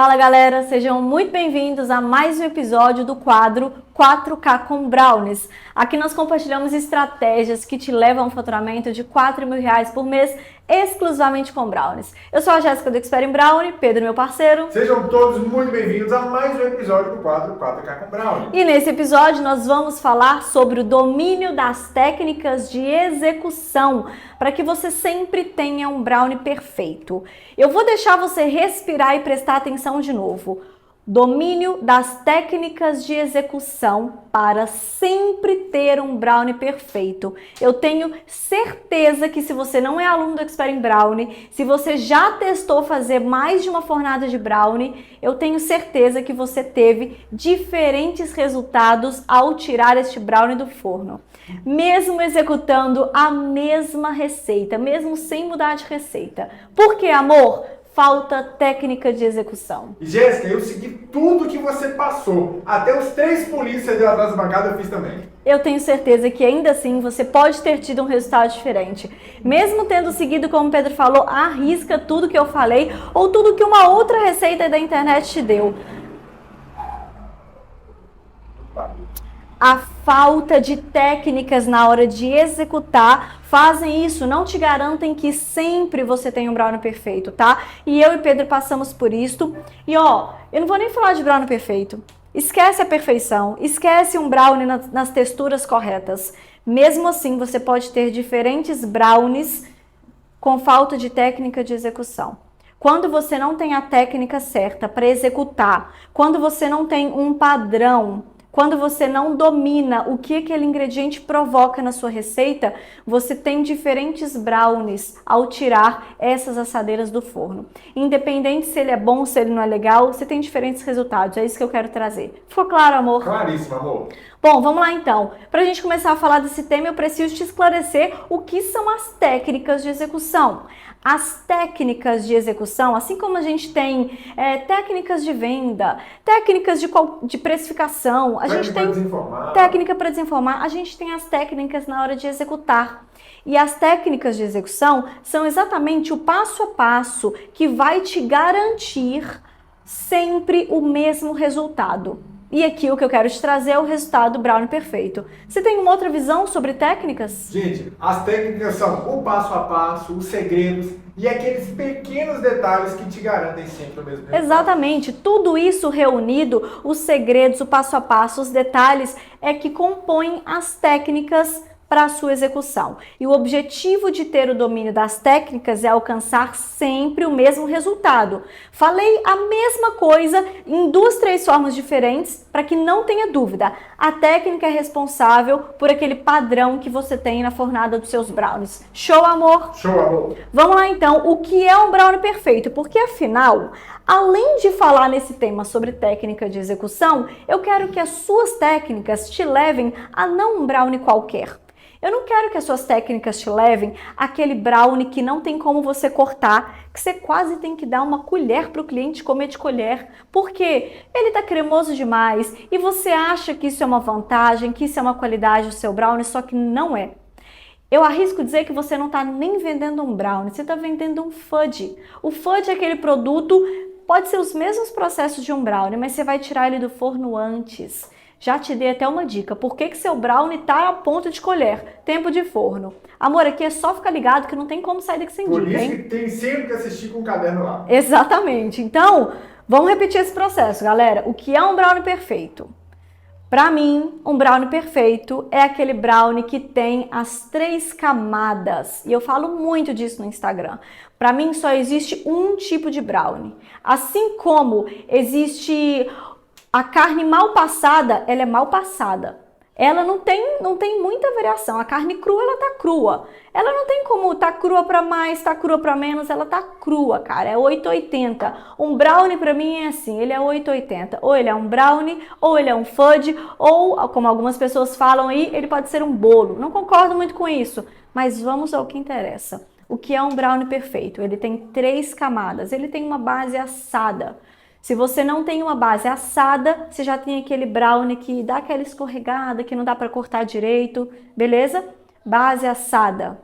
Fala galera, sejam muito bem-vindos a mais um episódio do quadro 4K com Brownies. Aqui nós compartilhamos estratégias que te levam a um faturamento de R$4.000 por mês exclusivamente com Brownies. Eu sou a Jéssica do Expert em Brownie, Pedro meu parceiro. Sejam todos muito bem-vindos a mais um episódio do quadro 4K com Brownie. E nesse episódio nós vamos falar sobre o domínio das técnicas de execução para que você sempre tenha um brownie perfeito. Eu vou deixar você respirar e prestar atenção de novo. Domínio das técnicas de execução para sempre ter um brownie perfeito. Eu tenho certeza que se você não é aluno do Expert em Brownie, se você já testou fazer mais de uma fornada de brownie, eu tenho certeza que você teve diferentes resultados ao tirar este brownie do forno. Mesmo executando a mesma receita, mesmo sem mudar de receita. Por quê, amor? Falta técnica de execução. E Jéssica, eu segui tudo que você passou. Até os 3 pulinhos que você deu atrás da bancada eu fiz também. Eu tenho certeza que ainda assim você pode ter tido um resultado diferente. Mesmo tendo seguido, como o Pedro falou, arrisca tudo que eu falei ou tudo que uma outra receita da internet te deu. A falta de técnicas na hora de executar fazem isso, não te garantem que sempre você tenha um brownie perfeito, tá? E eu e Pedro passamos por isto. E ó, eu não vou nem falar de brownie perfeito. Esquece a perfeição, esquece um brownie nas texturas corretas. Mesmo assim, você pode ter diferentes brownies com falta de técnica de execução. Quando você não tem a técnica certa para executar, quando você não tem um padrão, quando você não domina o que aquele ingrediente provoca na sua receita, você tem diferentes brownies ao tirar essas assadeiras do forno. Independente se ele é bom, se ele não é legal, você tem diferentes resultados. É isso que eu quero trazer. Ficou claro, amor? Claríssimo, amor. Bom, vamos lá então. Para a gente começar a falar desse tema, eu preciso te esclarecer o que são as técnicas de execução. As técnicas de execução, assim como a gente tem técnicas de venda, técnicas de precificação, a gente tem técnica para desinformar, a gente tem as técnicas na hora de executar. E as técnicas de execução são exatamente o passo a passo que vai te garantir sempre o mesmo resultado. E aqui o que eu quero te trazer é o resultado do brownie perfeito. Você tem uma outra visão sobre técnicas? Gente, as técnicas são o passo a passo, os segredos e aqueles pequenos detalhes que te garantem sempre o mesmo resultado. Exatamente. Tudo isso reunido, os segredos, o passo a passo, os detalhes, é que compõem as técnicas para a sua execução. E o objetivo de ter o domínio das técnicas é alcançar sempre o mesmo resultado. Falei a mesma coisa em 2, 3 formas diferentes para que não tenha dúvida. A técnica é responsável por aquele padrão que você tem na fornada dos seus brownies. Show, amor? Show, amor! Vamos lá então, o que é um brownie perfeito? Porque afinal, além de falar nesse tema sobre técnica de execução, eu quero que as suas técnicas te levem a não um brownie qualquer. Eu não quero que as suas técnicas te levem àquele brownie que não tem como você cortar, que você quase tem que dar uma colher para o cliente comer de colher, porque ele tá cremoso demais e você acha que isso é uma vantagem, que isso é uma qualidade do seu brownie, só que não é. Eu arrisco dizer que você não está nem vendendo um brownie, você está vendendo um fudge. O fudge é aquele produto, pode ser os mesmos processos de um brownie, mas você vai tirar ele do forno antes. Já te dei até uma dica. Por que seu brownie tá a ponto de colher? Tempo de forno. Amor, aqui é só ficar ligado que não tem como sair daqui sem dica, hein? Por isso que tem sempre que assistir com o caderno lá. Exatamente. Então, vamos repetir esse processo, galera. O que é um brownie perfeito? Para mim, um brownie perfeito é aquele brownie que tem as 3 camadas. E eu falo muito disso no Instagram. Para mim, só existe um tipo de brownie. Assim como existe a carne mal passada, ela é mal passada. Ela não tem muita variação. A carne crua, ela tá crua. Ela não tem como tá crua para mais, tá crua para menos, ela tá crua, cara. É 880. Um brownie para mim é assim, ele é 880. Ou ele é um brownie, ou ele é um fudge, ou, como algumas pessoas falam aí, ele pode ser um bolo. Não concordo muito com isso, mas vamos ao que interessa. O que é um brownie perfeito? Ele tem 3 camadas. Ele tem uma base assada. Se você não tem uma base assada, você já tem aquele brownie que dá aquela escorregada, que não dá para cortar direito, beleza? Base assada.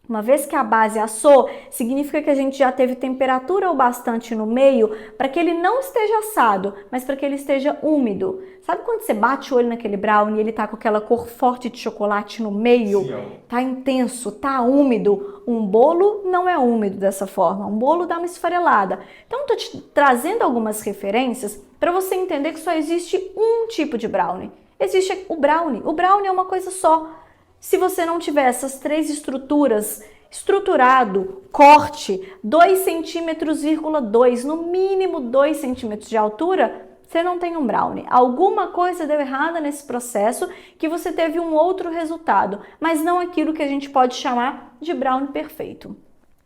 Uma vez que a base assou, significa que a gente já teve temperatura o bastante no meio para que ele não esteja assado, mas para que ele esteja úmido. Sabe quando você bate o olho naquele brownie e ele tá com aquela cor forte de chocolate no meio? Sim, tá intenso, tá úmido. Um bolo não é úmido dessa forma, um bolo dá uma esfarelada. Então, tô te trazendo algumas referências para você entender que só existe um tipo de brownie. Existe o brownie. O brownie é uma coisa só. Se você não tiver essas três estruturas, estruturado, corte, 2,2 cm, no mínimo 2 centímetros de altura, você não tem um brownie. Alguma coisa deu errada nesse processo que você teve um outro resultado, mas não aquilo que a gente pode chamar de brownie perfeito.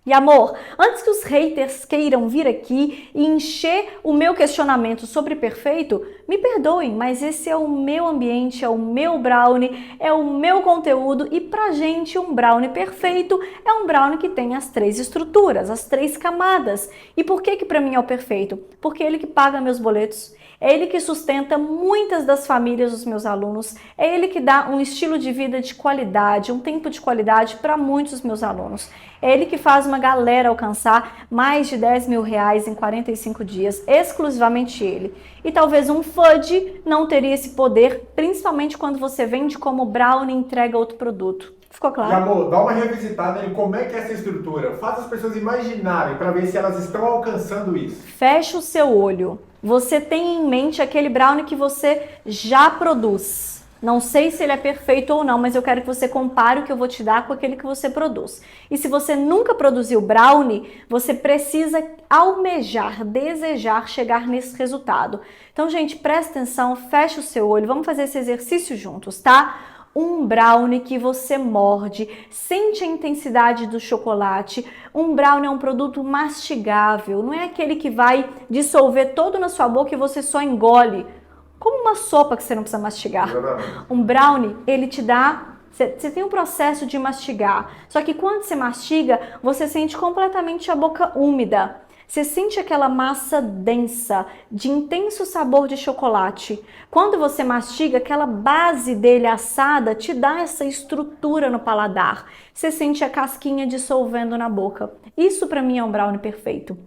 E amor, antes que os haters queiram vir aqui e encher o meu questionamento sobre perfeito, me perdoem, mas esse é o meu ambiente, é o meu brownie, é o meu conteúdo e pra gente um brownie perfeito é um brownie que tem as três estruturas, as três camadas. E por que pra mim é o perfeito? Porque é ele que paga meus boletos. É ele que sustenta muitas das famílias dos meus alunos, é ele que dá um estilo de vida de qualidade, um tempo de qualidade para muitos dos meus alunos. É ele que faz uma galera alcançar mais de 10 mil reais em 45 dias, exclusivamente ele. E talvez um FUD não teria esse poder, principalmente quando você vende como brownie e entrega outro produto. Ficou claro? E amor, dá uma revisitada em como é que é essa estrutura. Faz as pessoas imaginarem para ver se elas estão alcançando isso. Fecha o seu olho. Você tem em mente aquele brownie que você já produz. Não sei se ele é perfeito ou não, mas eu quero que você compare o que eu vou te dar com aquele que você produz. E se você nunca produziu brownie, você precisa almejar, desejar chegar nesse resultado. Então, gente, presta atenção, fecha o seu olho, vamos fazer esse exercício juntos, tá? Um brownie que você morde, sente a intensidade do chocolate. Um brownie é um produto mastigável, não é aquele que vai dissolver todo na sua boca e você só engole, como uma sopa que você não precisa mastigar. Um brownie, ele te dá... Você tem um processo de mastigar, só que quando você mastiga, você sente completamente a boca úmida. Você sente aquela massa densa, de intenso sabor de chocolate. Quando você mastiga, aquela base dele assada te dá essa estrutura no paladar. Você sente a casquinha dissolvendo na boca. Isso pra mim é um brownie perfeito.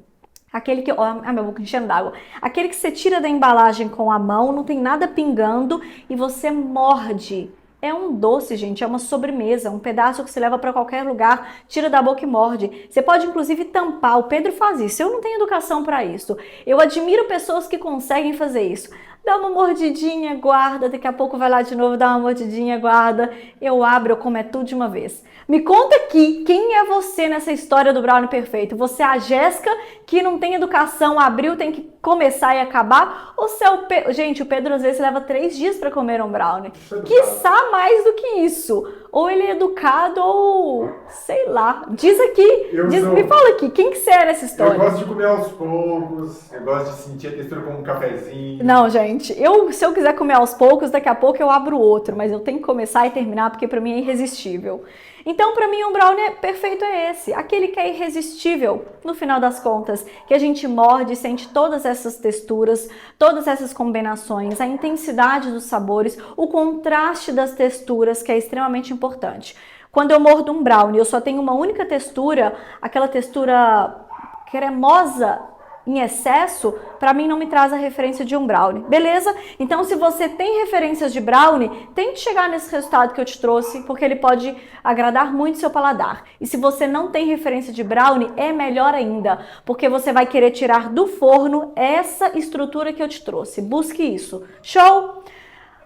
Aquele que... Ó, minha boca enchendo d'água. Aquele que você tira da embalagem com a mão, não tem nada pingando e você morde. É um doce, gente, é uma sobremesa, um pedaço que você leva para qualquer lugar, tira da boca e morde. Você pode, inclusive, tampar. O Pedro faz isso. Eu não tenho educação para isso. Eu admiro pessoas que conseguem fazer isso. Dá uma mordidinha, guarda, daqui a pouco vai lá de novo, dá uma mordidinha, guarda. Eu abro, eu como é tudo de uma vez. Me conta aqui, quem é você nessa história do brownie perfeito? Você é a Jéssica, que não tem educação, abriu, tem que começar e acabar? Ou você é o Pedro? Gente, o Pedro às vezes leva 3 dias para comer um brownie. Quiçá mais do que isso. Ou ele é educado ou sei lá. Diz aqui, me fala aqui, quem que você é nessa história? Eu gosto de comer aos poucos, eu gosto de sentir a textura como um cafezinho. Não, gente, se eu quiser comer aos poucos, daqui a pouco eu abro outro, mas eu tenho que começar e terminar porque pra mim é irresistível. Então, pra mim, um brownie perfeito é esse, aquele que é irresistível, no final das contas, que a gente morde e sente todas essas texturas, todas essas combinações, a intensidade dos sabores, o contraste das texturas, que é extremamente importante. Quando eu mordo um brownie, eu só tenho uma única textura, aquela textura cremosa em excesso, para mim não me traz a referência de um brownie, beleza? Então, se você tem referências de brownie, tente chegar nesse resultado que eu te trouxe, porque ele pode agradar muito seu paladar. E se você não tem referência de brownie, é melhor ainda, porque você vai querer tirar do forno essa estrutura que eu te trouxe. Busque isso. Show?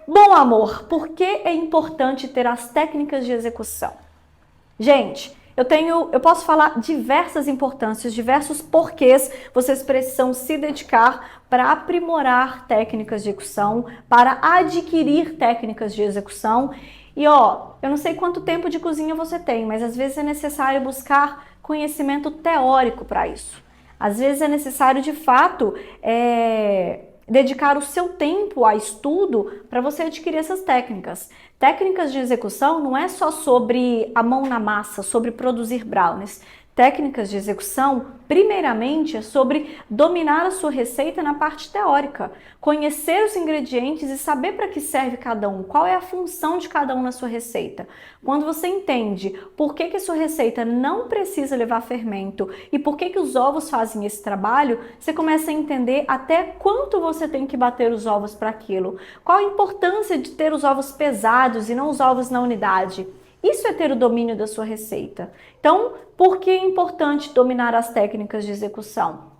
Bom, amor, por que é importante ter as técnicas de execução? Gente, eu posso falar diversas importâncias, diversos porquês vocês precisam se dedicar para aprimorar técnicas de execução, para adquirir técnicas de execução. E ó, eu não sei quanto tempo de cozinha você tem, mas às vezes é necessário buscar conhecimento teórico para isso. Às vezes é necessário, de fato, dedicar o seu tempo a estudo para você adquirir essas técnicas. Técnicas de execução não é só sobre a mão na massa, sobre produzir brownies. técnicas de execução, primeiramente, é sobre dominar a sua receita na parte teórica, conhecer os ingredientes e saber para que serve cada um, qual é a função de cada um na sua receita. Quando você entende por que a sua receita não precisa levar fermento e por que os ovos fazem esse trabalho, você começa a entender até quanto você tem que bater os ovos para aquilo, qual a importância de ter os ovos pesados e não os ovos na unidade. Isso é ter o domínio da sua receita. Então, por que é importante dominar as técnicas de execução?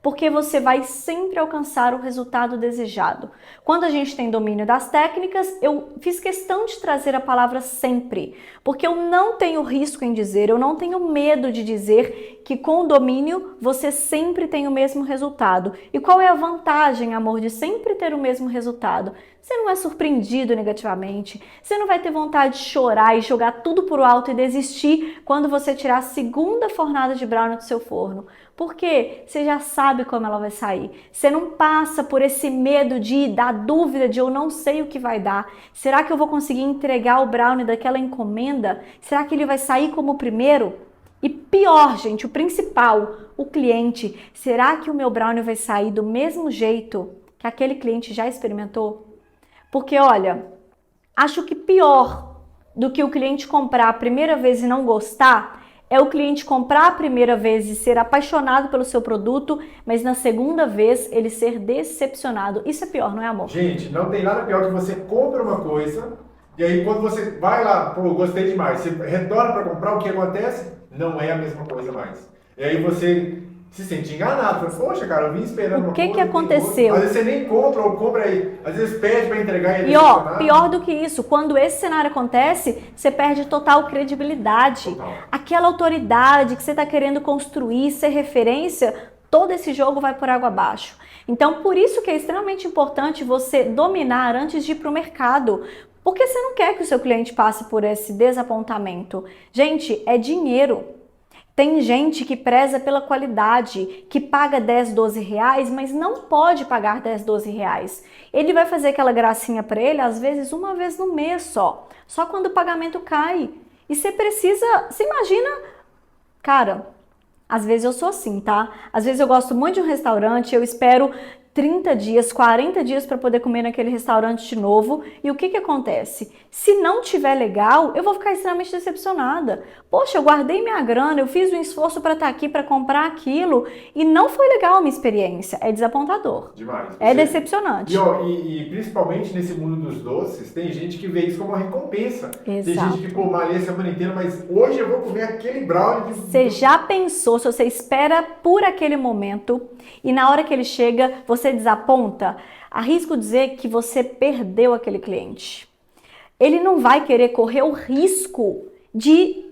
Porque você vai sempre alcançar o resultado desejado. Quando a gente tem domínio das técnicas, eu fiz questão de trazer a palavra sempre, porque eu não tenho risco em dizer, eu não tenho medo de dizer que com o domínio você sempre tem o mesmo resultado. E qual é a vantagem, amor, de sempre ter o mesmo resultado? Você não é surpreendido negativamente, você não vai ter vontade de chorar e jogar tudo pro alto e desistir quando você tirar a segunda fornada de brownie do seu forno. Porque você já sabe como ela vai sair. Você não passa por esse medo da dúvida de eu não sei o que vai dar. Será que eu vou conseguir entregar o brownie daquela encomenda? Será que ele vai sair como o primeiro? E pior, gente, o principal, o cliente. Será que o meu brownie vai sair do mesmo jeito que aquele cliente já experimentou? Porque, olha, acho que pior do que o cliente comprar a primeira vez e não gostar é o cliente comprar a primeira vez e ser apaixonado pelo seu produto, mas na segunda vez ele ser decepcionado. Isso é pior, não é, amor? Gente, não tem nada pior que você compra uma coisa e aí quando você vai lá, pô, gostei demais, você retorna para comprar, o que acontece? Não é a mesma coisa mais. E aí você se sente enganado. Fala, poxa, cara, eu vim esperando uma coisa. O que aconteceu? Às vezes você nem compra ou compra aí. Às vezes pede para entregar e E ó, pior do que isso, quando esse cenário acontece, você perde total credibilidade. Total. Aquela autoridade que você está querendo construir, ser referência, todo esse jogo vai por água abaixo. Então, por isso que é extremamente importante você dominar antes de ir para o mercado. Porque você não quer que o seu cliente passe por esse desapontamento. Gente, é dinheiro. Tem gente que preza pela qualidade, que paga 10, 12 reais, mas não pode pagar 10, 12 reais. Ele vai fazer aquela gracinha para ele, às vezes, uma vez no mês só quando o pagamento cai. E você imagina, cara, às vezes eu sou assim, tá? Às vezes eu gosto muito de um restaurante, eu espero 30 dias, 40 dias para poder comer naquele restaurante de novo. E o que acontece? Se não tiver legal, eu vou ficar extremamente decepcionada. Poxa, eu guardei minha grana, eu fiz um esforço para estar aqui, para comprar aquilo e não foi legal a minha experiência. É desapontador. Demais. É decepcionante. E principalmente nesse mundo dos doces, tem gente que vê isso como uma recompensa. Exato. Tem gente que, pô, malhei a semana inteira, mas hoje eu vou comer aquele brownie. Você já pensou, se você espera por aquele momento e na hora que ele chega, você desaponta? Arrisco dizer que você perdeu aquele cliente. Ele não vai querer correr o risco de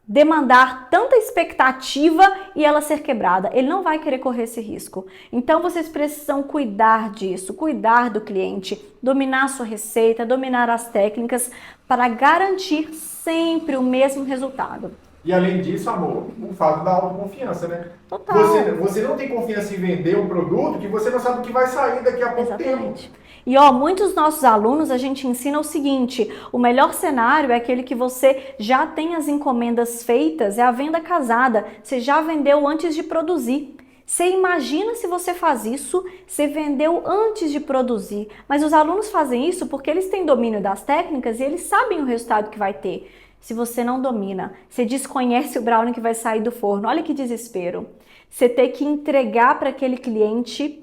demandar tanta expectativa e ela ser quebrada. Ele não vai querer correr esse risco. Então vocês precisam cuidar disso, cuidar do cliente, dominar a sua receita, dominar as técnicas para garantir sempre o mesmo resultado. E além disso, amor, o fato da autoconfiança, né? Total. Você não tem confiança em vender um produto que você não sabe o que vai sair daqui a pouco tempo. E ó, muitos dos nossos alunos a gente ensina o seguinte: o melhor cenário é aquele que você já tem as encomendas feitas, é a venda casada, você já vendeu antes de produzir. Você imagina se você faz isso, você vendeu antes de produzir. Mas os alunos fazem isso porque eles têm domínio das técnicas e eles sabem o resultado que vai ter. Se você não domina, você desconhece o brownie que vai sair do forno, olha que desespero. Você ter que entregar para aquele cliente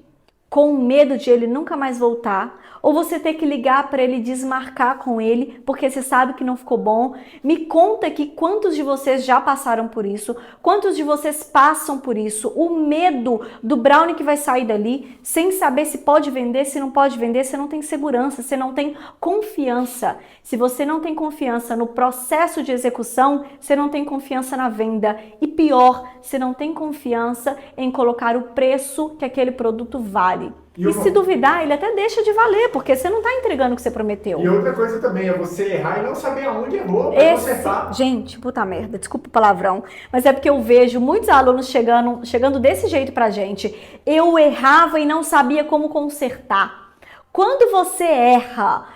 com medo de ele nunca mais voltar, ou você ter que ligar para ele desmarcar com ele, porque você sabe que não ficou bom. Me conta aqui quantos de vocês já passaram por isso, quantos de vocês passam por isso, o medo do brownie que vai sair dali, sem saber se pode vender, se não pode vender, você não tem segurança, você não tem confiança. Se você não tem confiança no processo de execução, você não tem confiança na venda. E pior, você não tem confiança em colocar o preço que aquele produto vale. E se duvidar, ele até deixa de valer, porque você não está entregando o que você prometeu. E outra coisa também é você errar e não saber aonde errou para consertar. Gente, puta merda, desculpa o palavrão, mas é porque eu vejo muitos alunos chegando desse jeito pra gente. Eu errava e não sabia como consertar. Quando você erra,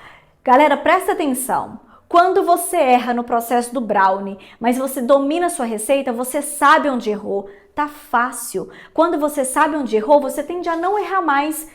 galera, presta atenção. Quando você erra no processo do brownie, mas você domina a sua receita, você sabe onde errou, tá fácil. Quando você sabe onde errou, você tende a não errar mais.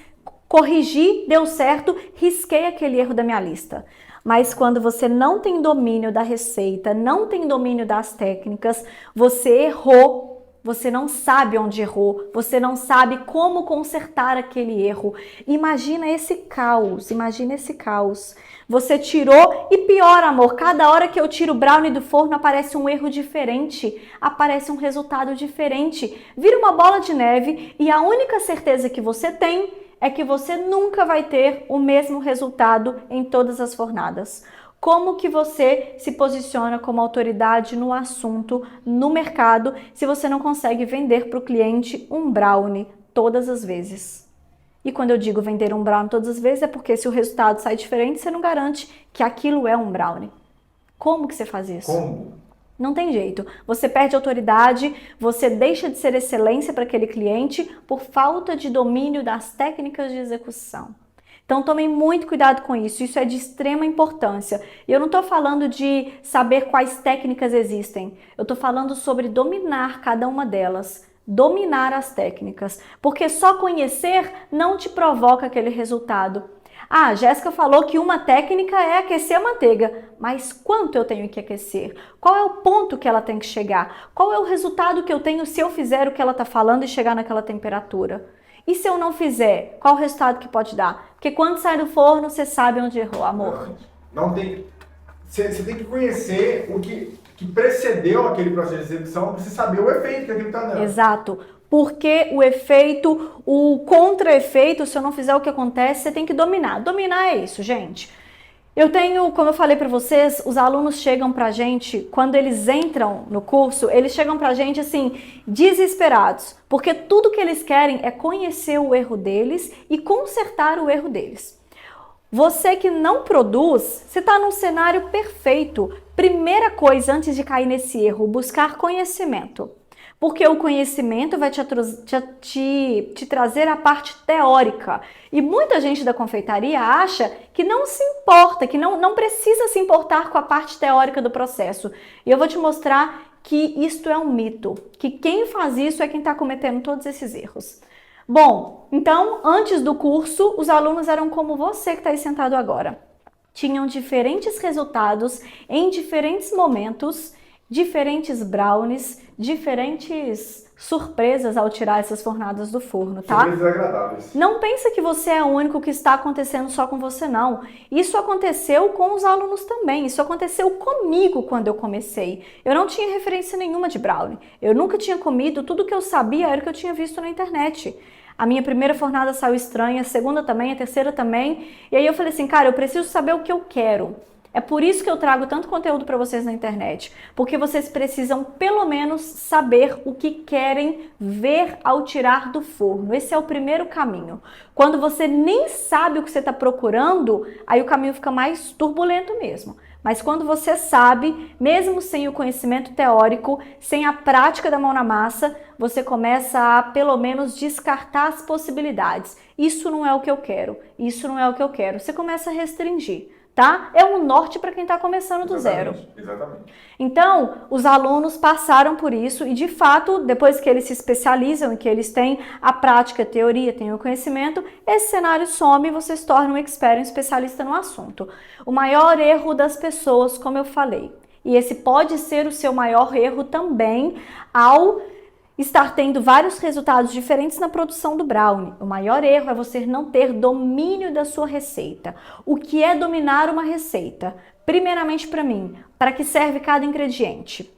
Corrigi, deu certo, risquei aquele erro da minha lista. Mas quando você não tem domínio da receita, não tem domínio das técnicas, você errou, você não sabe onde errou, você não sabe como consertar aquele erro. Imagina esse caos, imagina esse caos. Você tirou e pior, amor, cada hora que eu tiro o brownie do forno aparece um erro diferente, aparece um resultado diferente. Vira uma bola de neve e a única certeza que você tem é que você nunca vai ter o mesmo resultado em todas as fornadas. Como que você se posiciona como autoridade no assunto, no mercado, se você não consegue vender para o cliente um brownie todas as vezes? E quando eu digo vender um brownie todas as vezes, é porque se o resultado sai diferente, você não garante que aquilo é um brownie. Como que você faz isso? Como? Não tem jeito. Você perde autoridade, você deixa de ser excelência para aquele cliente por falta de domínio das técnicas de execução. Então tomem muito cuidado com isso, isso é de extrema importância. E eu não estou falando de saber quais técnicas existem, eu estou falando sobre dominar cada uma delas, dominar as técnicas, porque só conhecer não te provoca aquele resultado. Ah, a Jéssica falou que uma técnica é aquecer a manteiga, mas quanto eu tenho que aquecer? Qual é o ponto que ela tem que chegar? Qual é o resultado que eu tenho se eu fizer o que ela está falando e chegar naquela temperatura? E se eu não fizer, qual o resultado que pode dar? Porque quando sai do forno, você sabe onde errou, amor. Não tem... Você tem que conhecer o que precedeu aquele processo de execução para você saber o efeito que aquilo está dando. Exato. Porque o efeito, o contra-efeito, se eu não fizer o que acontece, você tem que dominar. Dominar é isso, gente. Eu tenho, como eu falei para vocês, os alunos chegam pra gente, quando eles entram no curso, eles chegam pra gente assim, desesperados, porque tudo que eles querem é conhecer o erro deles e consertar o erro deles. Você que não produz, você está num cenário perfeito. Primeira coisa, antes de cair nesse erro, buscar conhecimento. Porque o conhecimento vai te trazer a parte teórica. E muita gente da confeitaria acha que não se importa, que não precisa se importar com a parte teórica do processo. E eu vou te mostrar que isto é um mito, que quem faz isso é quem está cometendo todos esses erros. Bom, então, antes do curso, os alunos eram como você que está aí sentado agora. Tinham diferentes resultados em diferentes momentos, diferentes brownies, diferentes surpresas ao tirar essas fornadas do forno, tá? Surpresas agradáveis. Não pensa que você é o único que está acontecendo só com você, não. Isso aconteceu com os alunos também. Isso aconteceu comigo quando eu comecei. Eu não tinha referência nenhuma de brownie. Eu nunca tinha comido, tudo que eu sabia era o que eu tinha visto na internet. A minha primeira fornada saiu estranha, a segunda também, a terceira também. E aí eu falei assim, cara, eu preciso saber o que eu quero. É por isso que eu trago tanto conteúdo para vocês na internet, porque vocês precisam pelo menos saber o que querem ver ao tirar do forno. Esse é o primeiro caminho. Quando você nem sabe o que você está procurando, aí o caminho fica mais turbulento mesmo. Mas quando você sabe, mesmo sem o conhecimento teórico, sem a prática da mão na massa, você começa a pelo menos descartar as possibilidades. Isso não é o que eu quero, isso não é o que eu quero. Você começa a restringir. Tá? É um norte para quem está começando do zero. Exatamente. Então, os alunos passaram por isso e, de fato, depois que eles se especializam e que eles têm a prática, a teoria, têm o conhecimento, esse cenário some e você se torna um expert, um especialista no assunto. O maior erro das pessoas, como eu falei, e esse pode ser o seu maior erro também ao estar tendo vários resultados diferentes na produção do brownie. O maior erro é você não ter domínio da sua receita. O que é dominar uma receita? Primeiramente para mim, para que serve cada ingrediente?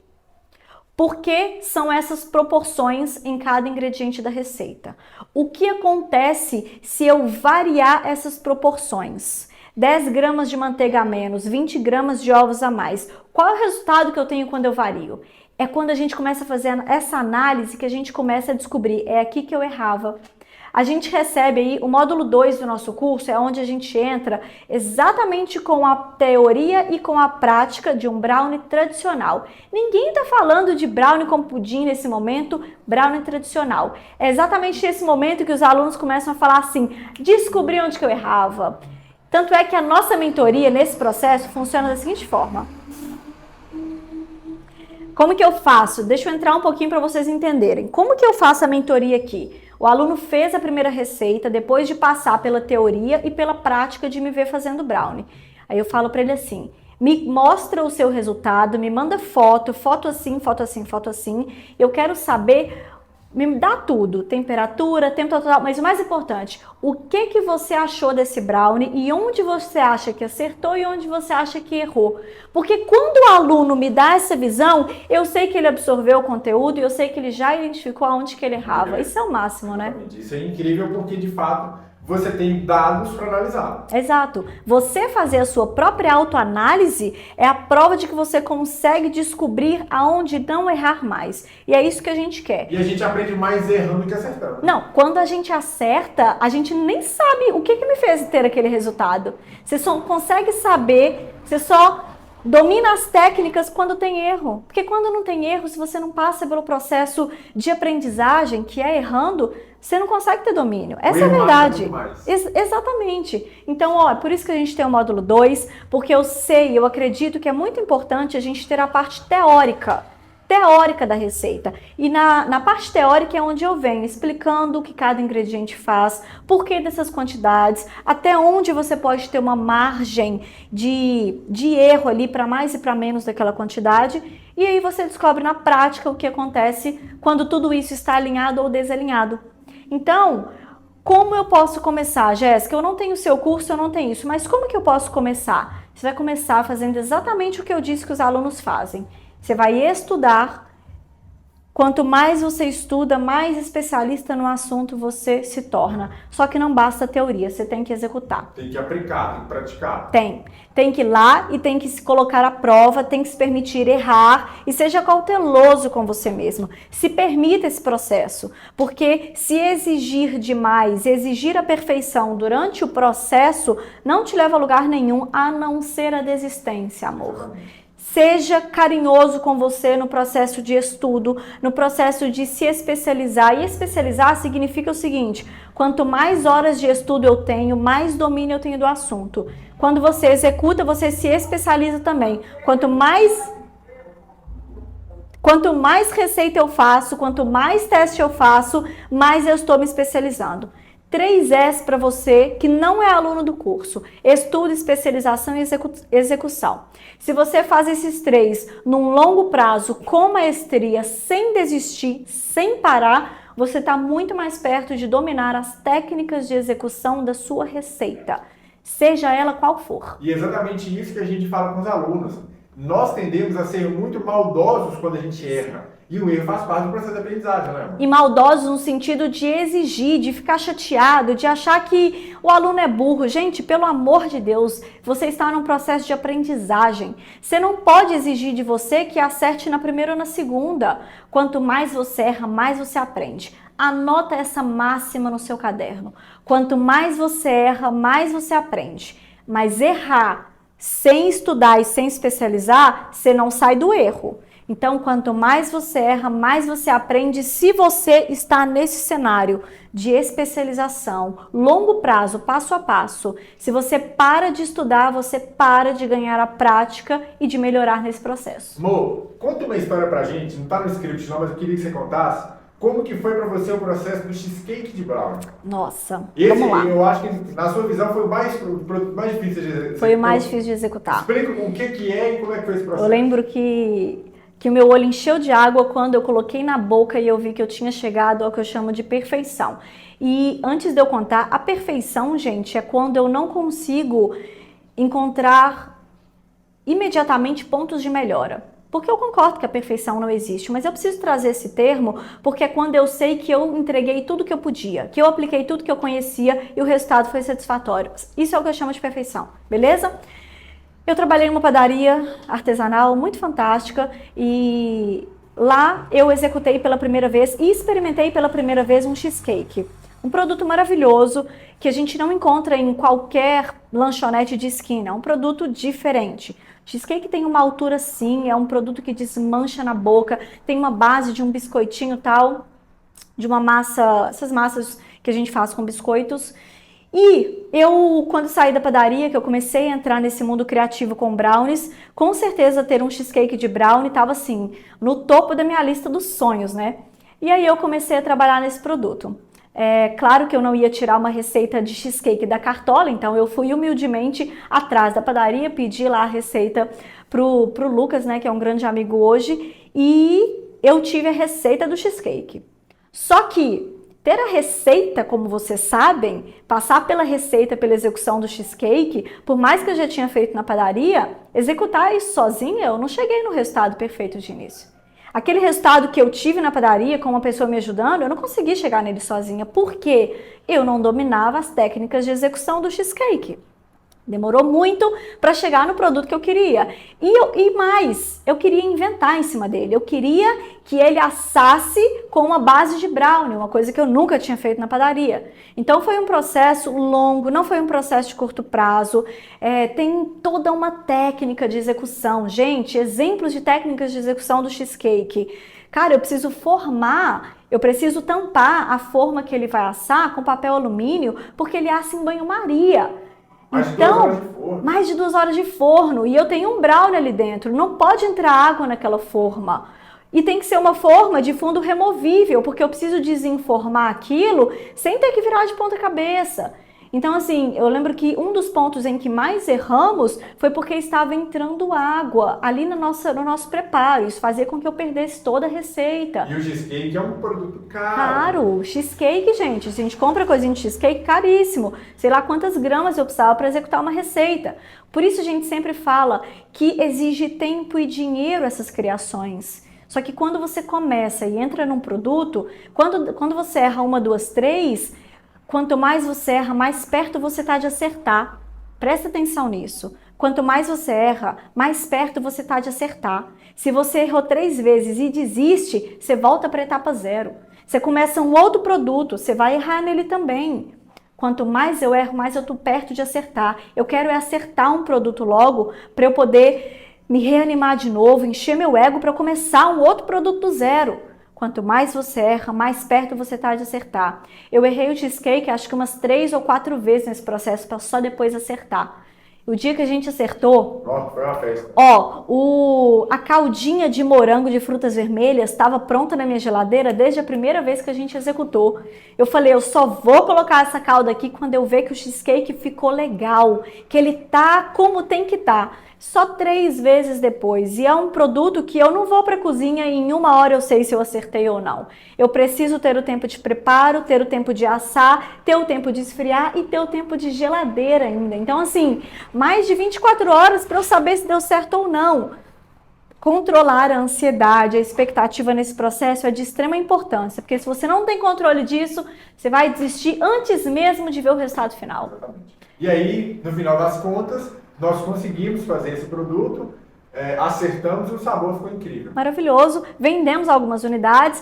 Por que são essas proporções em cada ingrediente da receita? O que acontece se eu variar essas proporções? 10 gramas de manteiga a menos, 20 gramas de ovos a mais. Qual é o resultado que eu tenho quando eu vario? É quando a gente começa a fazer essa análise que a gente começa a descobrir, é aqui que eu errava. A gente recebe aí, o módulo 2 do nosso curso é onde a gente entra exatamente com a teoria e com a prática de um brownie tradicional. Ninguém está falando de brownie com pudim nesse momento, brownie tradicional. É exatamente nesse momento que os alunos começam a falar assim, descobri onde que eu errava. Tanto é que a nossa mentoria nesse processo funciona da seguinte forma. Como que eu faço? Deixa eu entrar um pouquinho para vocês entenderem. Como que eu faço a mentoria aqui? O aluno fez a primeira receita depois de passar pela teoria e pela prática de me ver fazendo brownie. Aí eu falo para ele assim, me mostra o seu resultado, me manda foto, foto assim, foto assim, foto assim. Eu quero saber, me dá tudo, temperatura, tempo total, mas o mais importante, o que você achou desse brownie e onde você acha que acertou e onde você acha que errou. Porque quando o aluno me dá essa visão, eu sei que ele absorveu o conteúdo e eu sei que ele já identificou aonde que ele errava. Isso é o máximo, né? Isso é incrível porque, de fato, você tem dados para analisar. Exato. Você fazer a sua própria autoanálise é a prova de que você consegue descobrir aonde não errar mais. E é isso que a gente quer. E a gente aprende mais errando que acertando. Não, quando a gente acerta, a gente nem sabe o que me fez ter aquele resultado. Você só consegue saber, você só domina as técnicas quando tem erro. Porque quando não tem erro, se você não passa pelo processo de aprendizagem, que é errando, você não consegue ter domínio. Essa é a verdade. Exatamente. Então, ó, é por isso que a gente tem o módulo 2, porque eu acredito que é muito importante a gente ter a parte teórica da receita. E na parte teórica é onde eu venho explicando o que cada ingrediente faz, por que dessas quantidades, até onde você pode ter uma margem de erro ali para mais e para menos daquela quantidade. E aí você descobre na prática o que acontece quando tudo isso está alinhado ou desalinhado. Então, como eu posso começar, Jéssica? Eu não tenho o seu curso, eu não tenho isso, mas como que eu posso começar? Você vai começar fazendo exatamente o que eu disse que os alunos fazem. Você vai estudar. Quanto mais você estuda, mais especialista no assunto você se torna. Só que não basta a teoria, você tem que executar. Tem que aplicar, tem que praticar. Tem que ir lá e tem que se colocar à prova, tem que se permitir errar e seja cauteloso com você mesmo. Se permita esse processo, porque se exigir demais, exigir a perfeição durante o processo, não te leva a lugar nenhum, a não ser a desistência, amor. Exatamente. Seja carinhoso com você no processo de estudo, no processo de se especializar. E especializar significa o seguinte, quanto mais horas de estudo eu tenho, mais domínio eu tenho do assunto. Quando você executa, você se especializa também. Quanto mais receita eu faço, quanto mais teste eu faço, mais eu estou me especializando. 3 S para você que não é aluno do curso: estudo, especialização e execução. Se você faz esses 3 num longo prazo, com maestria, sem desistir, sem parar, você está muito mais perto de dominar as técnicas de execução da sua receita, seja ela qual for. E é exatamente isso que a gente fala com os alunos. Nós tendemos a ser muito maldosos quando a gente erra. E o erro faz parte do processo de aprendizagem, né? E maldosos no sentido de exigir, de ficar chateado, de achar que o aluno é burro. Gente, pelo amor de Deus, você está num processo de aprendizagem. Você não pode exigir de você que acerte na primeira ou na segunda. Quanto mais você erra, mais você aprende. Anota essa máxima no seu caderno. Quanto mais você erra, mais você aprende. Mas errar sem estudar e sem especializar, você não sai do erro. Então, quanto mais você erra, mais você aprende se você está nesse cenário de especialização, longo prazo, passo a passo. Se você para de estudar, você para de ganhar a prática e de melhorar nesse processo. Mo, conta uma história pra gente, não tá no script não, mas eu queria que você contasse como que foi pra você o processo do cheesecake de brownie. Nossa, Esse, vamos lá. Eu acho que, na sua visão, foi o mais difícil de executar. Foi o mais difícil de executar. Explica o que é e como é que foi esse processo. Eu lembro que o meu olho encheu de água quando eu coloquei na boca e eu vi que eu tinha chegado ao que eu chamo de perfeição. E antes de eu contar, a perfeição, gente, é quando eu não consigo encontrar imediatamente pontos de melhora. Porque eu concordo que a perfeição não existe, mas eu preciso trazer esse termo porque é quando eu sei que eu entreguei tudo que eu podia, que eu apliquei tudo que eu conhecia e o resultado foi satisfatório. Isso é o que eu chamo de perfeição, beleza? Eu trabalhei em uma padaria artesanal muito fantástica e lá eu executei pela primeira vez e experimentei pela primeira vez um cheesecake. Um produto maravilhoso que a gente não encontra em qualquer lanchonete de esquina, é um produto diferente. Cheesecake tem uma altura sim, é um produto que desmancha na boca, tem uma base de um biscoitinho tal, de uma massa, essas massas que a gente faz com biscoitos. E eu, quando saí da padaria, que eu comecei a entrar nesse mundo criativo com brownies, com certeza ter um cheesecake de brownie estava assim, no topo da minha lista dos sonhos, né? E aí eu comecei a trabalhar nesse produto. É claro que eu não ia tirar uma receita de cheesecake da cartola, então eu fui humildemente atrás da padaria, pedi lá a receita pro Lucas, né, que é um grande amigo hoje, e eu tive a receita do cheesecake. Só que ter a receita, como vocês sabem, passar pela receita, pela execução do cheesecake, por mais que eu já tinha feito na padaria, executar isso sozinha, eu não cheguei no resultado perfeito de início. Aquele resultado que eu tive na padaria com uma pessoa me ajudando, eu não consegui chegar nele sozinha, porque eu não dominava as técnicas de execução do cheesecake. Demorou muito para chegar no produto que eu queria. E mais, eu queria inventar em cima dele. Eu queria que ele assasse com uma base de brownie, uma coisa que eu nunca tinha feito na padaria. Então foi um processo longo, não foi um processo de curto prazo. Tem toda uma técnica de execução. Gente, exemplos de técnicas de execução do cheesecake. Cara, eu preciso formar, eu preciso tampar a forma que ele vai assar com papel alumínio, porque ele assa em banho-maria. Mais de 2 horas de forno. E eu tenho um brownie ali dentro. Não pode entrar água naquela forma. E tem que ser uma forma de fundo removível, porque eu preciso desenformar aquilo sem ter que virar de ponta cabeça. Então, assim, eu lembro que um dos pontos em que mais erramos foi porque estava entrando água ali no nosso preparo. Isso fazia com que eu perdesse toda a receita. E o cheesecake é um produto caro. Caro. Cheesecake, gente, se a gente compra coisinha de cheesecake, caríssimo. Sei lá quantas gramas eu precisava para executar uma receita. Por isso a gente sempre fala que exige tempo e dinheiro essas criações. Só que quando você começa e entra num produto, quando você erra 1, 2, 3... Quanto mais você erra, mais perto você está de acertar. Presta atenção nisso. Quanto mais você erra, mais perto você está de acertar. Se você errou 3 vezes e desiste, você volta para a etapa 0. Você começa um outro produto, você vai errar nele também. Quanto mais eu erro, mais eu estou perto de acertar. Eu quero acertar um produto logo para eu poder me reanimar de novo, encher meu ego para começar um outro produto do zero. Quanto mais você erra, mais perto você está de acertar. Eu errei o cheesecake acho que umas 3 ou 4 vezes nesse processo para só depois acertar. O dia que a gente acertou, foi uma festa. A caldinha de morango de frutas vermelhas estava pronta na minha geladeira desde a primeira vez que a gente executou. Eu falei, eu só vou colocar essa calda aqui quando eu ver que o cheesecake ficou legal, que ele tá como tem que tá. Só 3 vezes depois. E é um produto que eu não vou para a cozinha e em 1 hora eu sei se eu acertei ou não. Eu preciso ter o tempo de preparo, ter o tempo de assar, ter o tempo de esfriar e ter o tempo de geladeira ainda. Então, assim, mais de 24 horas para eu saber se deu certo ou não. Controlar a ansiedade, a expectativa nesse processo é de extrema importância, porque se você não tem controle disso, você vai desistir antes mesmo de ver o resultado final. Exatamente. E aí, no final das contas, nós conseguimos fazer esse produto, acertamos e o sabor ficou incrível. Maravilhoso, vendemos algumas unidades,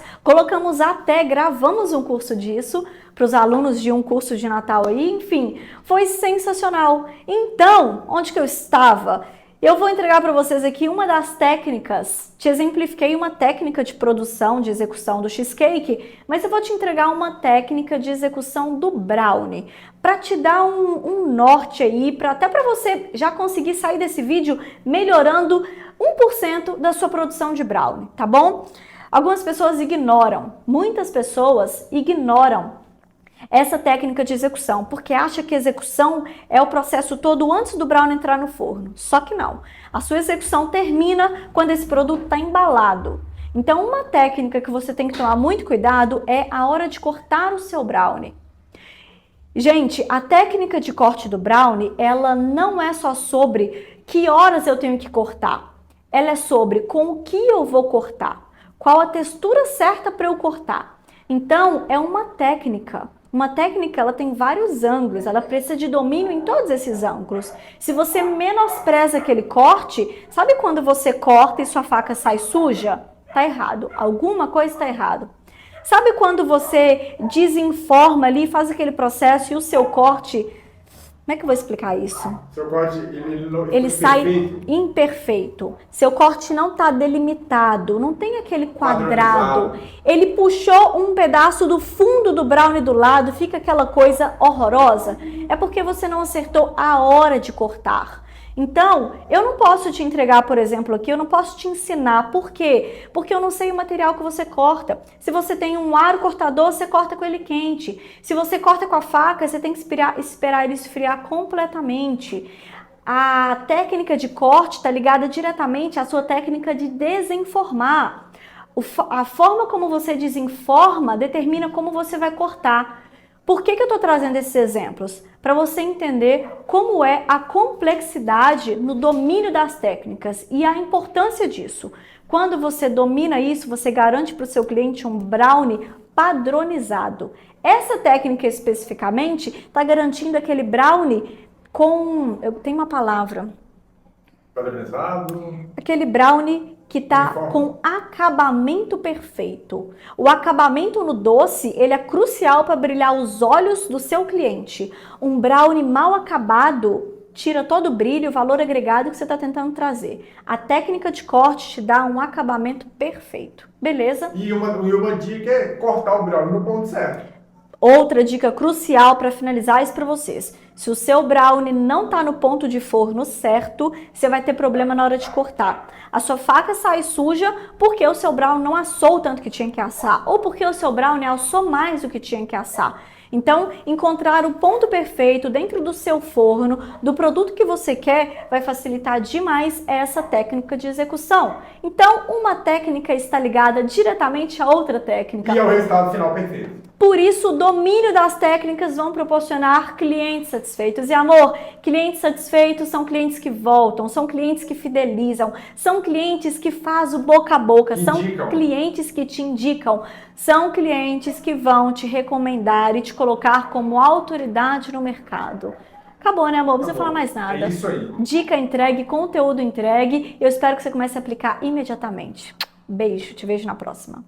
gravamos um curso disso para os alunos de um curso de Natal aí, enfim, foi sensacional. Então, onde que eu estava? Eu vou entregar para vocês aqui uma das técnicas, te exemplifiquei uma técnica de produção, de execução do cheesecake, mas eu vou te entregar uma técnica de execução do brownie, para te dar um norte aí, até para você já conseguir sair desse vídeo melhorando 1% da sua produção de brownie, tá bom? Algumas pessoas ignoram, muitas pessoas ignoram essa técnica de execução, porque acha que execução é o processo todo antes do brownie entrar no forno. Só que não. A sua execução termina quando esse produto está embalado. Então, uma técnica que você tem que tomar muito cuidado é a hora de cortar o seu brownie. Gente, a técnica de corte do brownie, ela não é só sobre que horas eu tenho que cortar. Ela é sobre com o que eu vou cortar. Qual a textura certa para eu cortar. Então, é uma técnica. Uma técnica, ela tem vários ângulos, ela precisa de domínio em todos esses ângulos. Se você menospreza aquele corte, sabe quando você corta e sua faca sai suja? Tá errado, alguma coisa está errado. Sabe quando você desenforma ali, faz aquele processo e o seu corte Como é que eu vou explicar isso? Seu corte, ele não Ele foi sai perfeito, imperfeito. Seu corte não está delimitado, não tem aquele quadrado. padronizado. Ele puxou um pedaço do fundo do brownie do lado, fica aquela coisa horrorosa. É porque você não acertou a hora de cortar. Então, eu não posso te entregar, por exemplo, aqui, eu não posso te ensinar. Por quê? Porque eu não sei o material que você corta. Se você tem um aro cortador, você corta com ele quente. Se você corta com a faca, você tem que esperar ele esfriar completamente. A técnica de corte está ligada diretamente à sua técnica de desenformar. A forma como você desenforma determina como você vai cortar. Por que eu estou trazendo esses exemplos? Para você entender como é a complexidade no domínio das técnicas e a importância disso. Quando você domina isso, você garante para o seu cliente um brownie padronizado. Essa técnica especificamente está garantindo aquele brownie com... Eu tenho uma palavra. Padronizado. Aquele brownie que está Uniforme. com acabamento perfeito. O acabamento no doce, ele é crucial para brilhar os olhos do seu cliente. Um brownie mal acabado tira todo o brilho, o valor agregado que você está tentando trazer. A técnica de corte te dá um acabamento perfeito. Beleza? E uma dica é cortar o brownie no ponto certo. Outra dica crucial para finalizar isso para vocês. Se o seu brownie não está no ponto de forno certo, você vai ter problema na hora de cortar. A sua faca sai suja porque o seu brownie não assou o tanto que tinha que assar, ou porque o seu brownie assou mais do que tinha que assar. Então, encontrar o ponto perfeito dentro do seu forno, do produto que você quer, vai facilitar demais essa técnica de execução. Então, uma técnica está ligada diretamente a outra técnica. E é o resultado final perfeito. Por isso, o domínio das técnicas vão proporcionar clientes satisfeitos. E amor, clientes satisfeitos são clientes que voltam, são clientes que fidelizam, são clientes que fazem o boca a boca, são clientes que te indicam, são clientes que vão te recomendar e te colocar como autoridade no mercado. Acabou, né, amor? Não precisa falar mais nada. É isso aí. Dica entregue, conteúdo entregue. Eu espero que você comece a aplicar imediatamente. Beijo, te vejo na próxima.